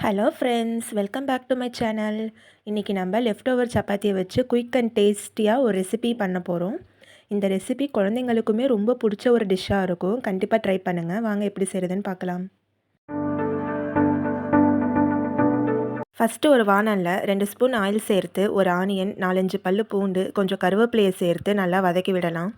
Hello friends, welcome back to my channel. இன்றைக்கி நம்ம left over சப்பாத்தியை வச்சு குயிக் அண்ட் டேஸ்டியாக ஒரு ரெசிபி பண்ண போகிறோம். இந்த ரெசிபி குழந்தைங்களுக்குமே ரொம்ப பிடிச்ச ஒரு டிஷ்ஷாக இருக்கும். கண்டிப்பாக ட்ரை பண்ணுங்கள். வாங்க எப்படி செய்கிறதுன்னு பார்க்கலாம். ஃபஸ்ட்டு ஒரு வானலில் 2 ஸ்பூன் ஆயில் சேர்த்து ஒரு ஆனியன், 4-5 பல்லு பூண்டு, கொஞ்சம் கருவேப்பிலையை சேர்த்து நல்லா வதக்கி விடலாம்.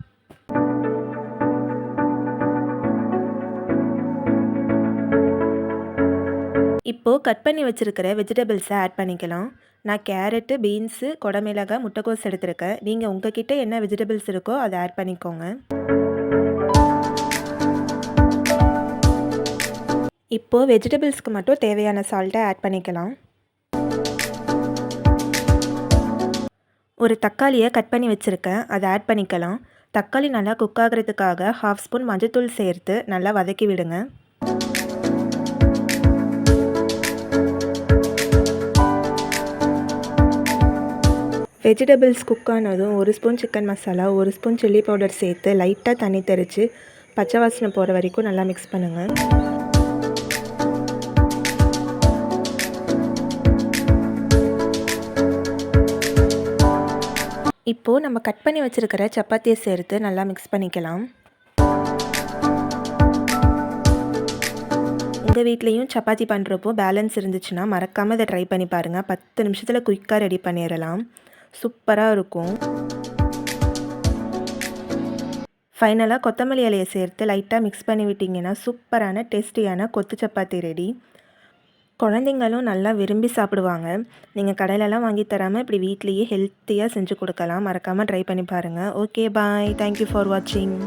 இப்போது கட் பண்ணி வச்சுருக்கிற வெஜிடபிள்ஸை ஆட் பண்ணிக்கலாம். நான் கேரட்டு, பீன்ஸு, குடமிளகாய், முட்டைக்கோஸ் எடுத்திருக்கேன். நீங்கள் உங்ககிட்ட என்ன வெஜிடபிள்ஸ் இருக்கோ அதை ஆட் பண்ணிக்கோங்க. இப்போது வெஜிடபிள்ஸ்க்கு மட்டும் தேவையான சால்ட்டை ஆட் பண்ணிக்கலாம். ஒரு தக்காளியை கட் பண்ணி வச்சுருக்கேன், அதை ஆட் பண்ணிக்கலாம். தக்காளி நல்லா குக் ஆகிறதுக்காக 1/2 ஸ்பூன் மஞ்சள்தூள் சேர்த்து நல்லா வதக்கி விடுங்க. வெஜிடபிள்ஸ் குக் ஆனதும் 1 spoon chicken masala, 1 spoon chilli powder சேர்த்து லைட்டாக தண்ணி தெளித்து பச்சை வாசனை போகிற வரைக்கும் நல்லா மிக்ஸ் பண்ணுங்கள். இப்போது நம்ம கட் பண்ணி வச்சுருக்கிற சப்பாத்தியை சேர்த்து நல்லா மிக்ஸ் பண்ணிக்கலாம். உங்கள் வீட்லேயும் சப்பாத்தி பண்ணுறப்போ பேலன்ஸ் இருந்துச்சுன்னா மறக்காமல் இதை ட்ரை பண்ணி பாருங்கள். 10 நிமிஷத்தில் குயிக்காக ரெடி பண்ணிடலாம். சூப்பராக இருக்கும். ஃபைனலாக கொத்தமல்லி இலையை சேர்த்து லைட்டாக மிக்ஸ் பண்ணி விட்டிங்கன்னா சூப்பரான டேஸ்டியான கொத்து சப்பாத்தி ரெடி. குழந்தைங்களும் நல்லா விரும்பி சாப்பிடுவாங்க. நீங்கள் கடையிலலாம் வாங்கி தராமல் இப்படி வீட்லேயே ஹெல்த்தியாக செஞ்சு கொடுக்கலாம். மறக்காமல் ட்ரை பண்ணி பாருங்கள். Okay, bye. தேங்க்யூ ஃபார் வாட்சிங்.